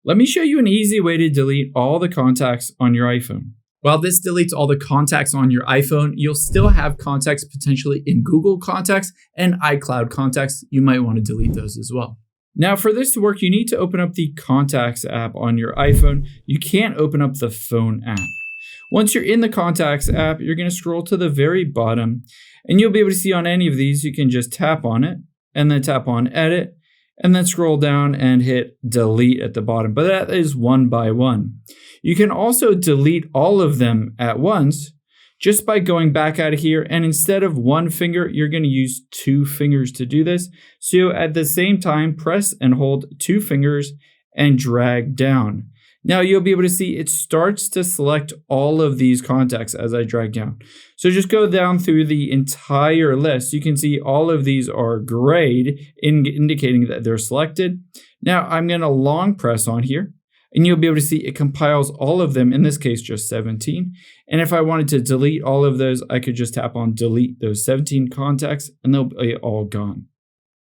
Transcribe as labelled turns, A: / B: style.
A: Let me show you an easy way to delete all the contacts on your iPhone. While this deletes all the contacts on your iPhone, you'll still have contacts potentially in Google Contacts and iCloud Contacts. You might want to delete those as well. Now, for this to work, you need to open up the Contacts app on your iPhone. You can't open up the phone app. Once you're in the Contacts app, you're going to scroll to the very bottom, and you'll be able to see on any of these, you can just tap on it, and then tap on Edit, and then scroll down and hit Delete at the bottom. But that is one by one. You can also delete all of them at once just by going back out of here. And instead of one finger, you're going to use 2 fingers to do this. So at the same time, press and hold 2 fingers and drag down. Now you'll be able to see it starts to select all of these contacts as I drag down. So just go down through the entire list. You can see all of these are grayed, indicating that they're selected. Now I'm going to long press on here, and you'll be able to see it compiles all of them, in this case just 17. And if I wanted to delete all of those, I could just tap on delete those 17 contacts and they'll be all gone.